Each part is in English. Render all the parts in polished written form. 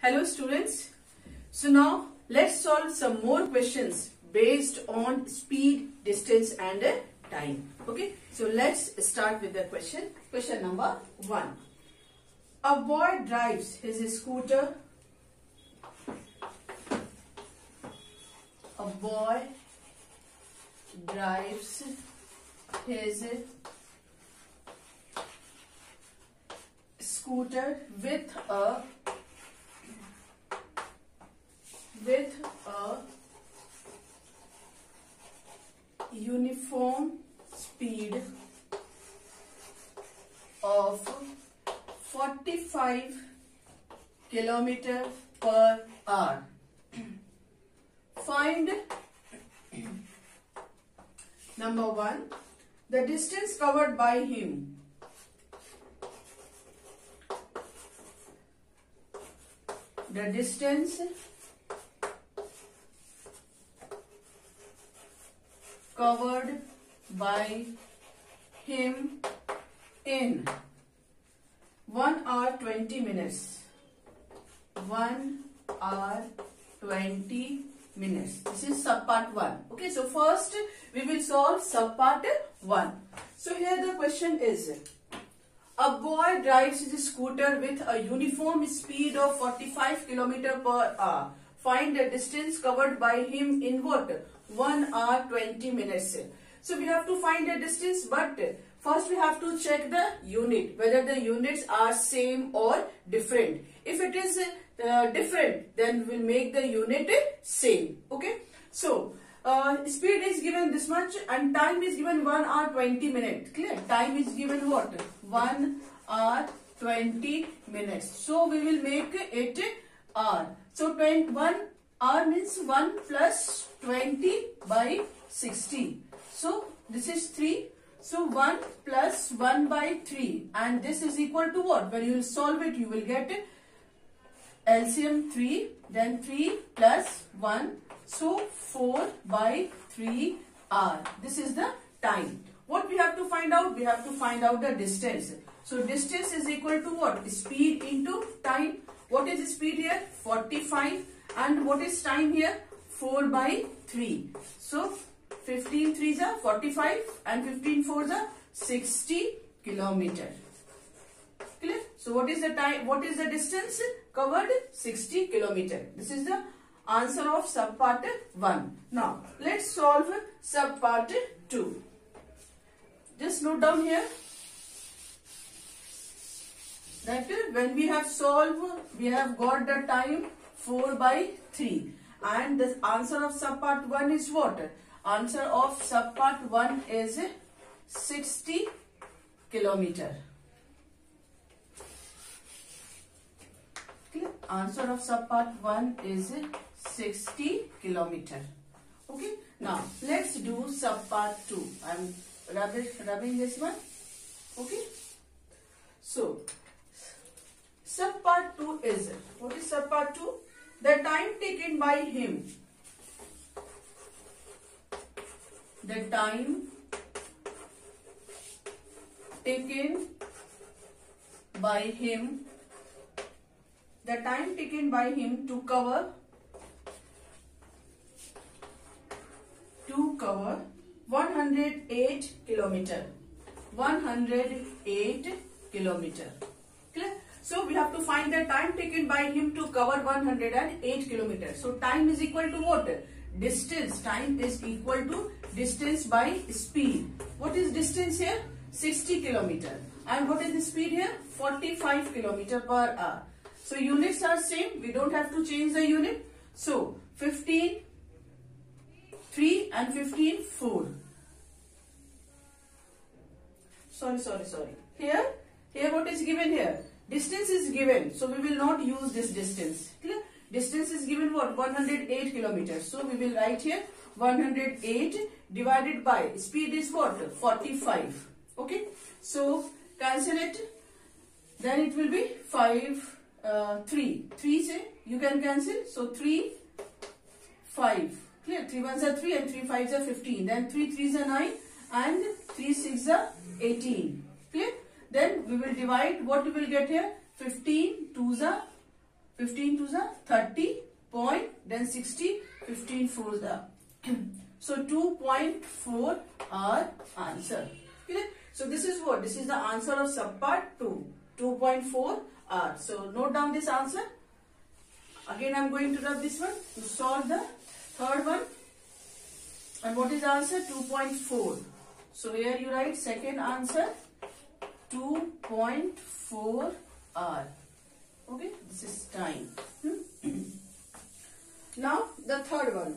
Hello students. So now let's solve some more questions based on speed, distance and time. Okay. So let's start with the question. Question number 1. A boy drives his scooter. A boy drives his scooter with a uniform speed of 45 km per hour. Find number 1, the distance covered by him. The distance covered by him in 1 hour 20 minutes. 1 hour 20 minutes. This is sub part 1. Okay, so first we will solve sub part 1. So here the question is, a boy drives his scooter with a uniform speed of 45 km per hour. Find the distance covered by him in what? 1 hour 20 minutes. So we have to find the distance, but first we have to check the unit, whether the units are same or different. If it is different, then we will make the unit same. Okay. So speed is given this much and time is given 1 hour 20 minutes. Clear? Time is given what? 1 hour 20 minutes. So we will make it hour. So 1 hour means 1 plus 20 by 60. So this is 3. So 1 plus 1 by 3 and this is equal to what? When you will solve it, you will get LCM 3, then 3 plus 1. So 4 by 3 hour. This is the time. What we have to find out? We have to find out the distance. So distance is equal to what? Speed into time. What is speed here? 45. And what is time here? 4 by 3. So 15 3s are 45 and 15 4s are 60 kilometer. Clear? So what is the time? What is the distance covered? 60 kilometer. This is the answer of sub part 1. Now let's solve sub part 2. Just note down here that when we have solved, we have got the time 4 by 3 and the answer of sub part 1 is what? Answer of sub part 1 is 60 kilometer. Clear? Answer of sub part 1 is 60 kilometer. Okay. Now let's do sub part 2. I am rubbing this one. Okay. So sub part 2 is, what is sub part 2? The time taken by him. The time taken by him. The time taken by him to cover 108 kilometer. 108 kilometer. Clear? So we have to find the time taken by him to cover 108 kilometers. So time is equal to what? Distance. Time is equal to distance by speed. What is distance here? 60 kilometer. And what is the speed here? 45 kilometer per hour. So units are same. We don't have to change the unit. So 15 3 and 15 4. Sorry. Here what is given here? Distance is given, so we will not use this distance. Clear? Distance is given what? 108 kilometers. So we will write here 108 divided by speed is what? 45. Okay. So cancel it. Then it will be 5, 3. 3 say you can cancel. So 3, 5. Clear? 3 1s are 3 and 3 5s are 15. Then 3 3s are 9 and 3 6s are 18. Clear? Then we will divide. What we will get here? 15 2s are 15 to the 30 point, then 60, 15 4 the. So 2.4 our answer. Clear? So this is what? This is the answer of subpart 2. 2.4 hours. So note down this answer. Again I am going to rub this one to solve the third one. And what is the answer? 2.4. So here you write second answer 2.4 hour. Okay, this is time. Now the third one.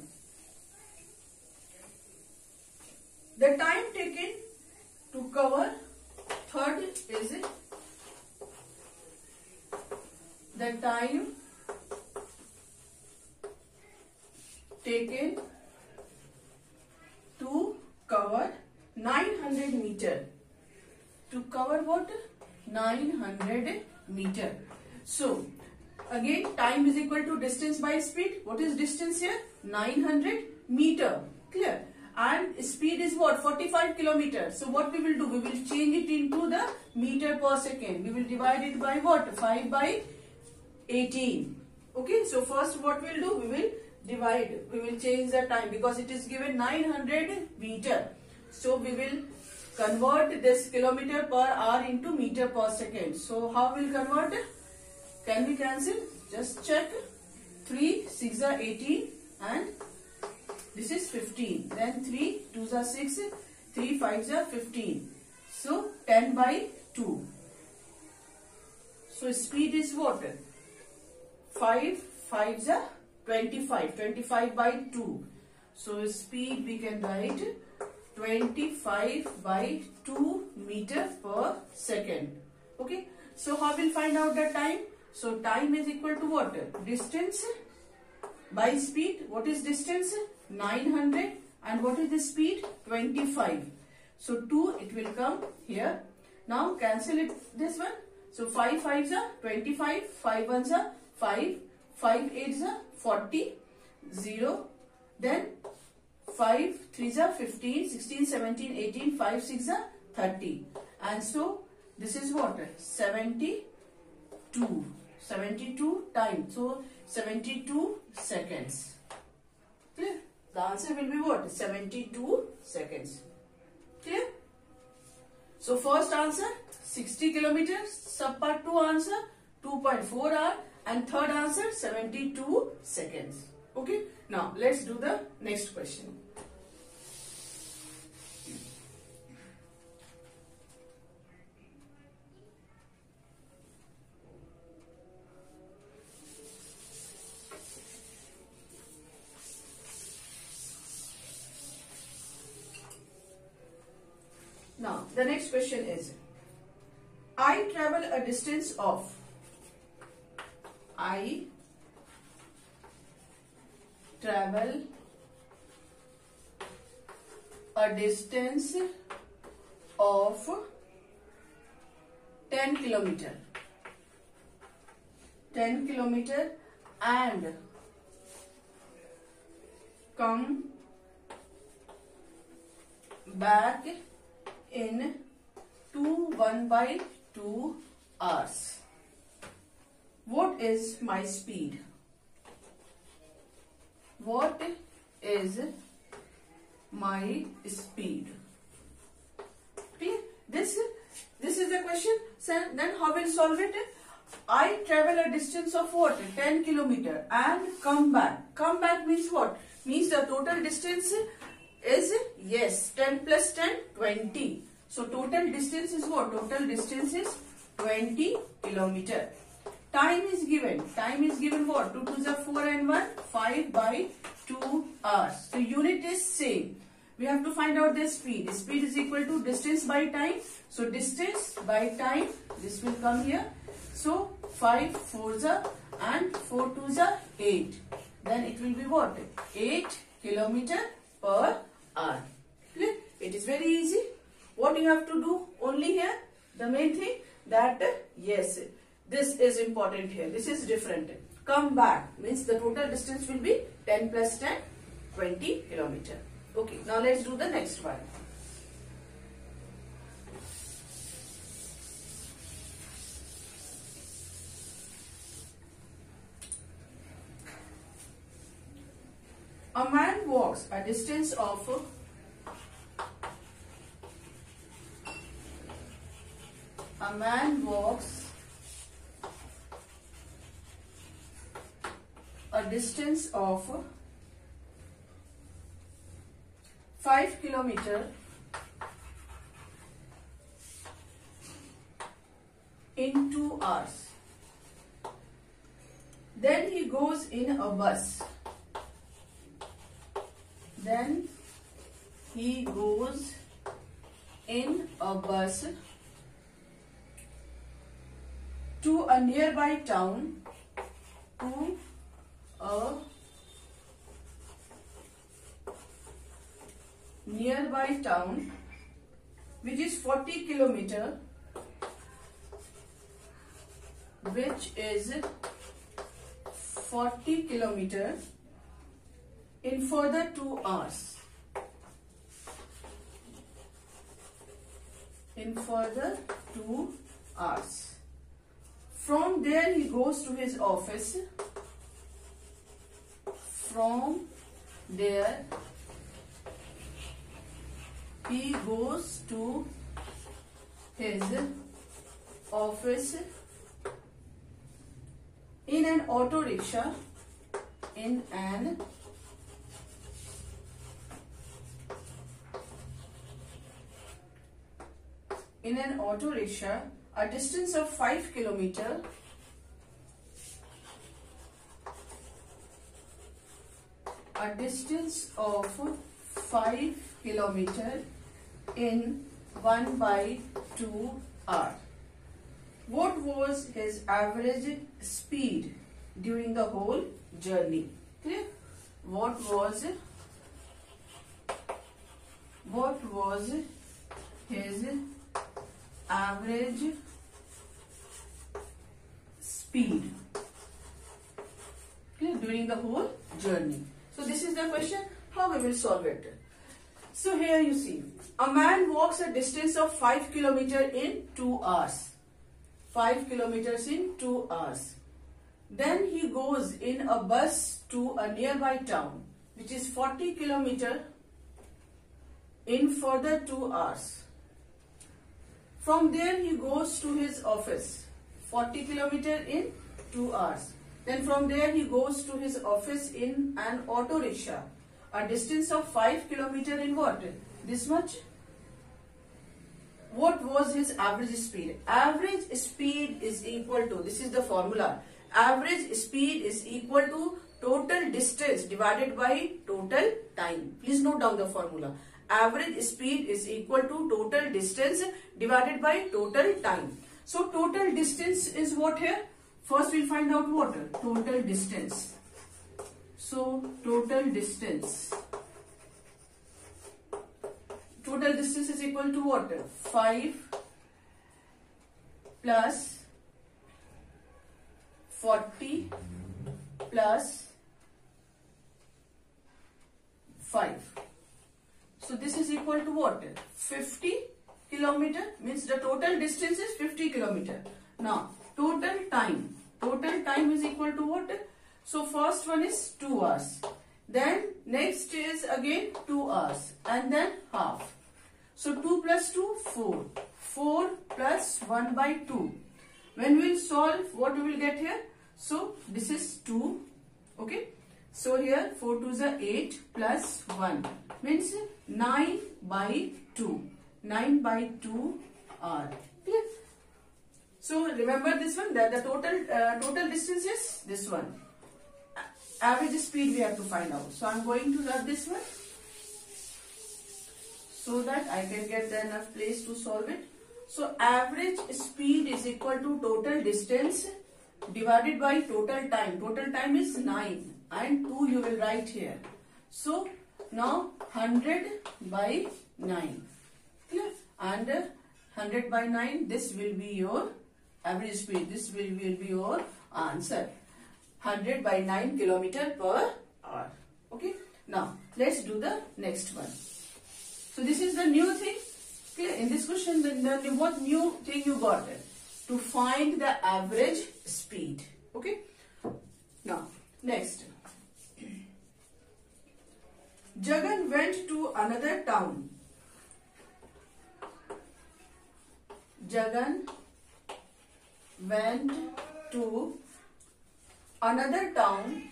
The time taken to cover, third is the time taken to cover 900 meter. To cover what? 900 meter. So again time is equal to distance by speed. What is distance here? 900 meter. Clear? And speed is what? 45 kilometers. So what we will do? We will change it into the meter per second. We will divide it by what? 5 by 18. Okay. So first what we will do? We will divide. We will change the time because it is given 900 meter. So we will convert this kilometer per hour into meter per second. So how we will convert? Can we cancel? Just check. 3 6 are 18 and this is 15. Then 3 2s are 6, 3 5s are 15. So 10 by 2. So speed is what? 5 5s are 25. 25 by 2. So speed we can write 25 by 2 meter per second. Okay. So how we'll find out the time? So time is equal to what? Distance by speed. What is distance? 900. And what is the speed? 25. So 2 it will come here. Now cancel it this one. So 5 5s are 25. 5 1s are 5. 5 8s are 40. 0. Then 5 3s are 15. 16 17 18. 5 6 are 30. And so this is what? 72. 72 time. So 72 seconds. Clear? The answer will be what? 72 seconds. Clear? So first answer 60 kilometers. Subpart 2 answer 2.4 hour. And third answer 72 seconds. Okay. Now let's do the next question. Now, the next question is, I travel a distance of, I travel a distance of 10 kilometer. 10 kilometer and come back in 1/2 hours. What is my speed? What is my speed? Okay, this is the question. So then how will solve it? I travel a distance of what? 10 kilometer and come back. Come back means what? Means the total distance is, yes, 10 plus 10, 20. So total distance is what? Total distance is 20 kilometer. Time is given. Time is given what? 2 2s are 4 and 1, 5 by 2 hours. So unit is same. We have to find out the speed. Speed is equal to distance by time. So distance by time, this will come here. So 5 4s are and 4 2s are 8. Then it will be what? 8 kilometer per hour. Clear? It is very easy. What you have to do only here, the main thing that, yes, this is important here. This is different. Come back means the total distance will be 10 plus 10, 20 kilometer. Okay, now let's do the next one. A man walks a distance of 5 kilometers in 2 hours. Then he goes in a bus. To a nearby town. Which is 40 kilometers. In further 2 hours. From there he goes to his office. In an auto rickshaw. A distance of 5 kilometers. In 1/2 hour. What was his average speed during the whole journey? Clear? What was his average speed during the whole journey? So this is the question. How we will solve it? So here you see, a man walks a distance of 5 kilometers in 2 hours. 5 kilometers in 2 hours. Then he goes in a bus to a nearby town, which is 40 kilometers in further 2 hours. From there he goes to his office. 40 kilometers in 2 hours. Then from there he goes to his office in an auto rickshaw. A distance of 5 kilometers in what? This much. What was his average speed? Average speed is equal to, this is the formula. Average speed is equal to total distance divided by total time. Please note down the formula. Average speed is equal to total distance divided by total time. So total distance is what here? First we'll find out what? Total distance. So total distance. Total distance is equal to what? 5 plus 40 plus 5. So this is equal to what? 50 kilometer, means the total distance is 50 kilometer. Now total time. Total time is equal to what? So first one is 2 hours. Then next is again 2 hours and then half. So 2 plus 2, 4. 4 plus 1/2. When we will solve, what we will get here? So this is 2. Okay. So here 4 2s are 8 plus 1. Means 9/2. 9/2 hour. Clear? So remember this one, that the total distance is this one. Average speed we have to find out. So I am going to rub this one so that I can get enough place to solve it. So average speed is equal to total distance divided by total time. Total time is 9 and 2 you will write here. So now 100/9. Clear? And 100/9, this will be your average speed. This will be your answer. 100/9 kilometer per hour. Okay. Now let's do the next one. So this is the new thing. Clear? In this question, what new thing you got? To find the average speed. Okay. Now next. to another town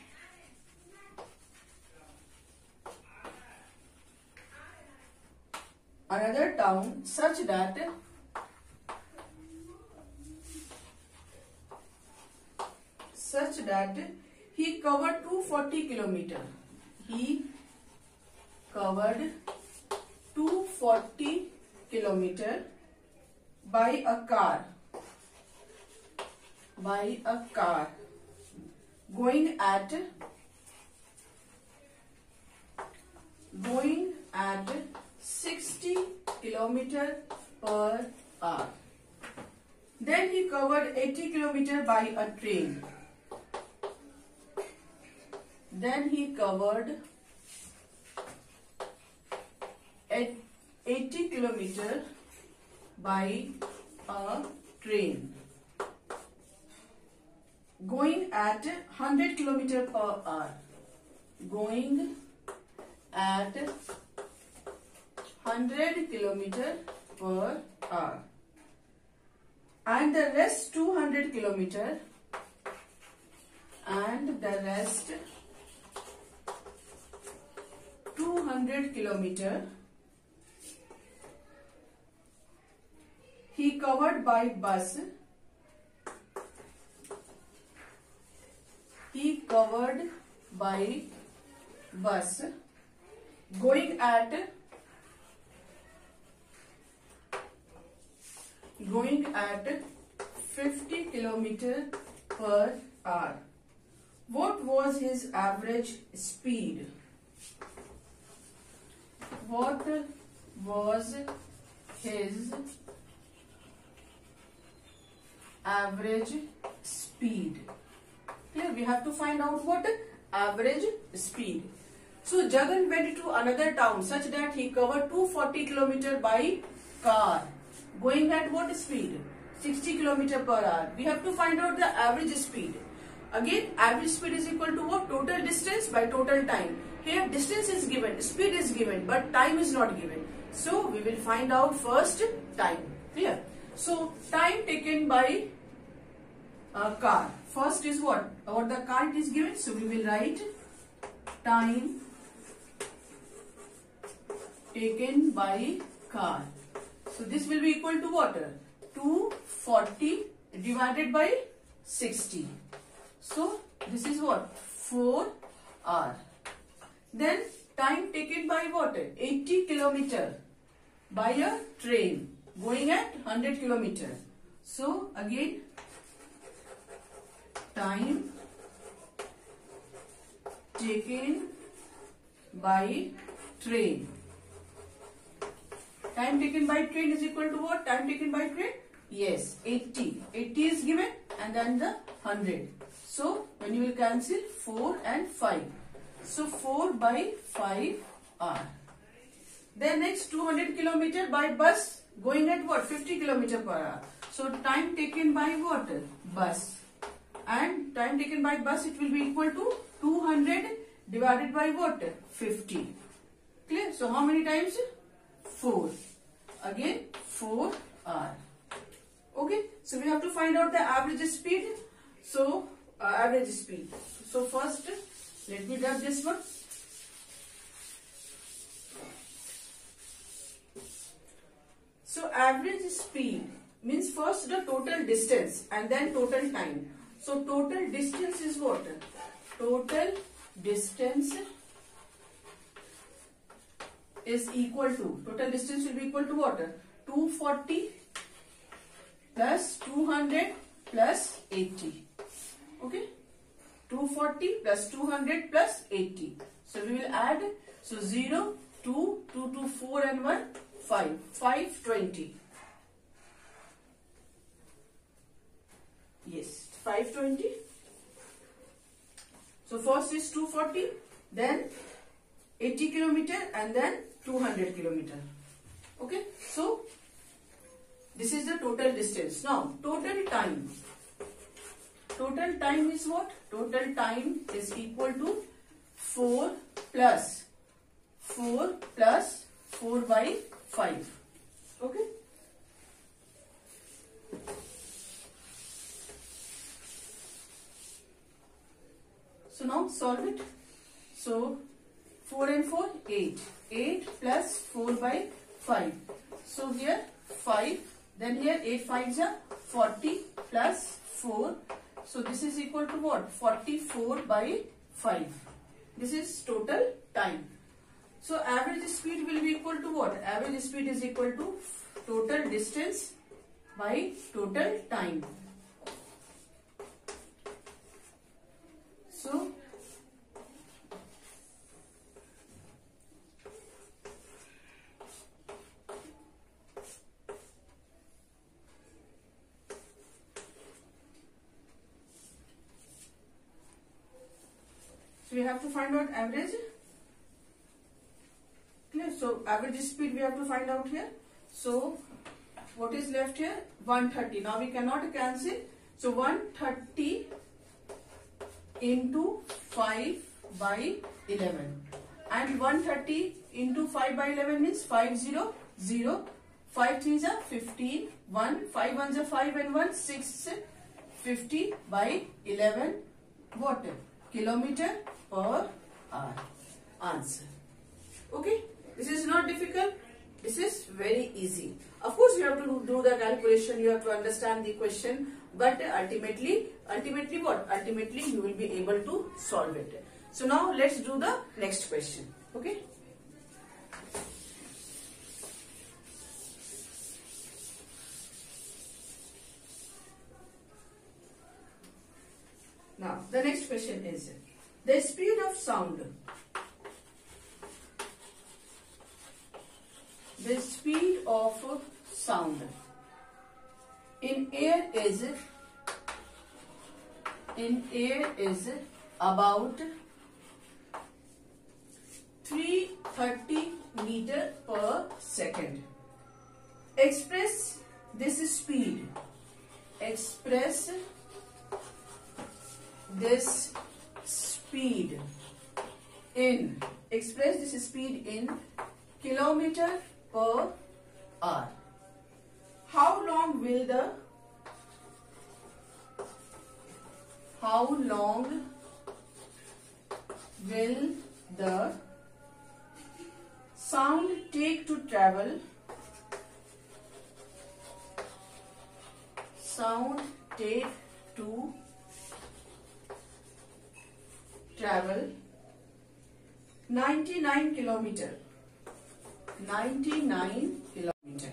such that he covered 240 kilometer. He covered 240 kilometer by a car. Going at 60 kilometer per hour. Then he covered 80 kilometer by a train. Then he covered 80 kilometer by a train, going at 100 kilometer per hour. Going at 100 kilometer per hour. And the rest 200 kilometer. And the rest 200 kilometer he covered by bus. Going at 50 kilometer per hour. What was his average speed? What was his average speed? Clear? We have to find out what average speed. So Jagan went to another town such that he covered 240 kilometer by car. Going at what speed? 60 kilometer per hour. We have to find out the average speed. Again, average speed is equal to what? Total distance by total time. Here distance is given, speed is given, but time is not given. So we will find out first time. Clear? So time taken by a car. First is what? What the car is given. So we will write time taken by car. So this will be equal to what? 240 divided by 60. So this is what? 4 hours. Then time taken by what? 80 kilometer by a train going at 100 kilometer. So again time taken by train. Time taken by train is equal to what? Time taken by train? Yes, 80. 80 is given and then the 100. So when you will cancel 4 and 5. So 4 by 5 hours. Then next 200 kilometer by bus going at what? 50 kilometer per hour. So time taken by what? Bus. And time taken by bus, it will be equal to 200 divided by what? 50. Clear? So how many times? 4. Again 4 hours. Okay. So we have to find out the average speed. So average speed. So first let me grab this one. So average speed means first the total distance and then total time. So total distance is what? Total distance is equal to, total distance will be equal to what? 240 plus 200 plus 80. Okay? 240 plus 200 plus 80. So we will add. So 0, 2, 2, 2, 4 and 1, 5. 520. Yes, 520. So first is 240, then 80 kilometer and then 200 kilometer. Okay, so this is the total distance. Now total time. Total time is what? Total time is equal to 4 plus 4 by 5. Okay. So now solve it. So 4 and 4, 8. 8 plus 4 by 5. So here 5. Then here 8 5s are 40 plus 4. So this is equal to what? 44 by 5. This is total time. So average speed will be equal to what? Average speed is equal to total distance by total time. So we have to find out average. Clear? So average speed we have to find out here. So what is left here? 130. Now we cannot cancel. So 130 into 5 by 11. And 130 into 5 by 11 means 500. 5 3s are 15. 1, 5 1s are 5 and 1, 6. 50 by 11. What? Kilometer per hour. Answer. Okay. This is not difficult. This is very easy. Of course, you have to do the calculation. You have to understand the question. But ultimately what? Ultimately, you will be able to solve it. So now let's do the next question. Okay. Now the next question is the speed of sound. The speed of sound in air is about 330 meter per second. Express this speed. Express this speed in. Express this speed in kilometer per hour. How long will the sound take to travel? Sound take to travel 99 kilometer. 99 kilometer.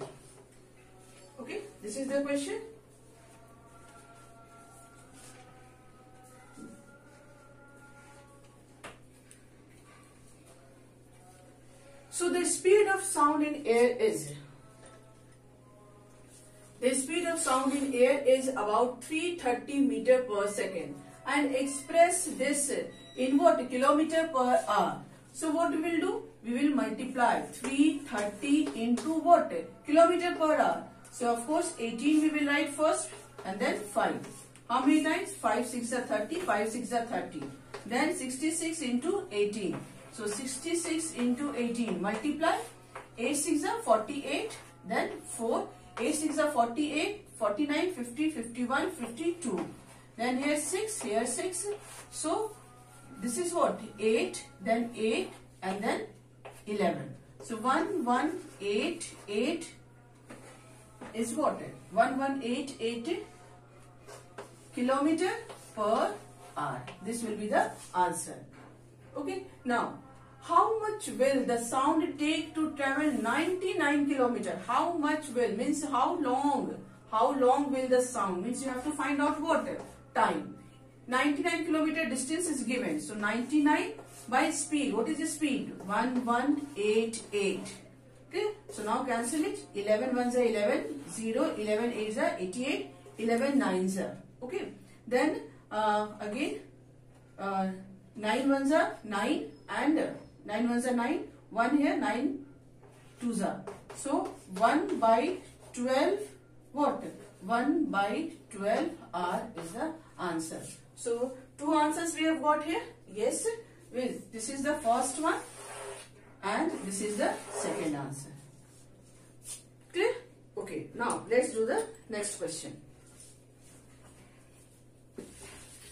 Okay, this is the question. So the speed of sound in air is about 330 meter per second, and express this in what? Kilometer per hour. So what we will do? We will multiply 330 into what? Kilometer per hour. So of course 18 we will write first and then 5. How many times? 5 6 are 30, 5 6 are 30. Then 66 into 18. So 66 into 18 multiply. 8 6 are 48. Then 4. 8 6 are 48, 49, 50, 51, 52. Then here 6, here 6. So this is what? 8, then 8 and then 11. So 1188 is what? 1188 kilometer per hour. This will be the answer. Okay. Now, how much will the sound take to travel 99 kilometer? How much will means how long? How long will the sound? Means you have to find out what? Time. 99 kilometer distance is given. So 99 by speed. What is the speed? 1188. Okay. So now cancel it. 11 ones are 11. 0. 11 8s are 88. 11 9s are. Okay. Then again 9 ones are 9 and 9 ones are 9. 1 here 9 2s are. So 1 by 12 what? 1 by 12 hour is the answer. So, two answers we have got here. Yes, this is the first one and this is the second answer. Clear? Okay, now let's do the next question.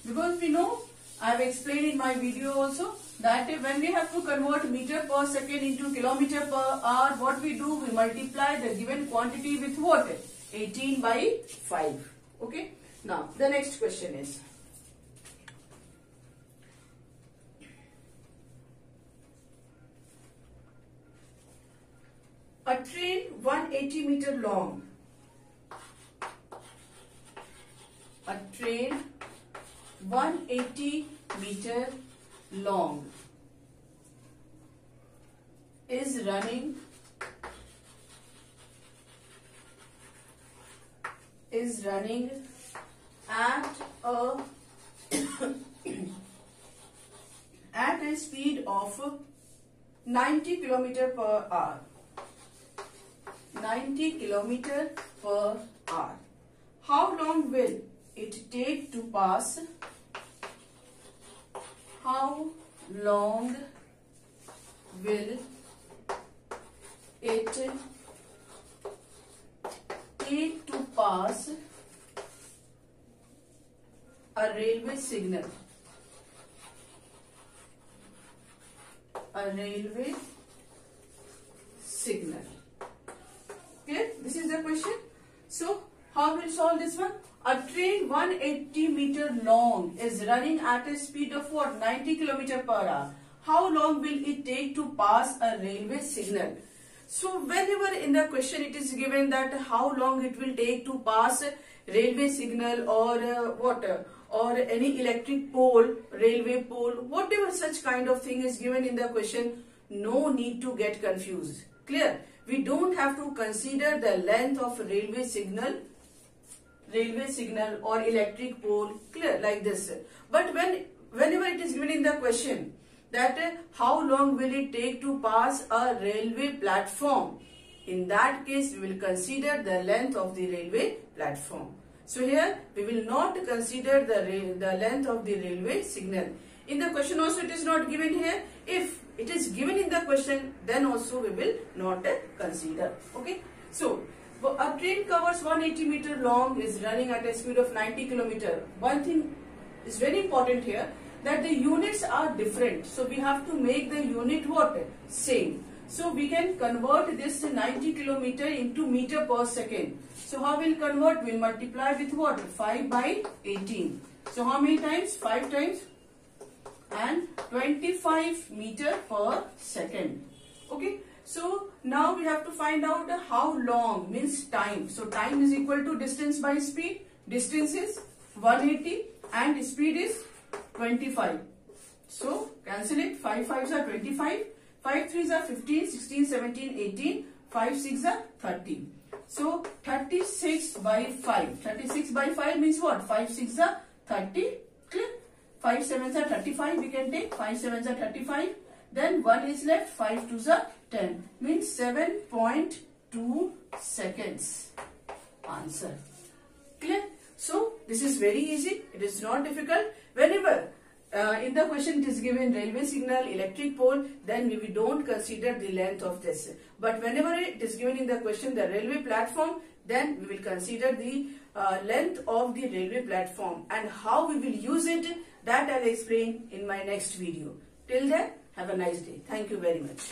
Because we know I have explained in my video also that when we have to convert meter per second into kilometer per hour, what we do, we multiply the given quantity with what? 18 by 5. Okay. Now the next question is, a train 180 meter long. A train 180 meter long is running at a speed of 90 kilometer per hour. 90 kilometer per hour. How long will it take to pass? How long will it take to pass a railway signal? A railway signal. Okay, this is the question. So, how will we solve this one? A train 180 meter long is running at a speed of what? 90 kilometer per hour. How long will it take to pass a railway signal? So, whenever in the question it is given that how long it will take to pass a railway signal or or any electric pole, railway pole, whatever such kind of thing is given in the question, no need to get confused. Clear? We don't have to consider the length of railway signal or electric pole, clear, like this. But whenever it is given in the question that how long will it take to pass a railway platform, in that case we will consider the length of the railway platform. So here we will not consider the length of the railway signal. In the question also it is not given here. If it is given in the question, then also we will not consider. Okay. So a train covers 180 meter long, is running at a speed of 90 kilometer. One thing is very important here, that the units are different. So we have to make the unit what? Same. So we can convert this 90 kilometer into meter per second. So how will convert? We will multiply with what? 5 by 18. So how many times? 5 times. And 25 meter per second. Okay. So now we have to find out how long, means time. So time is equal to distance by speed. Distance is 180 and speed is 25. So cancel it. 5 5s are 25. 5 3s are 15, 16, 17, 18. 5 6 are 30. So 36 by 5. 36 by 5 means what? 5 6 are 30. Clear? 5 7s are 35. We can take 5 7s are 35. Then 1 is left. 5 2s are 10. Means 7.2 seconds. Answer. Clear? So this is very easy. It is not difficult. Whenever in the question it is given railway signal, electric pole, then we don't consider the length of this. But whenever it is given in the question the railway platform, then we will consider the length of the railway platform, and how we will use it, that I will explain in my next video. Till then, have a nice day. Thank you very much.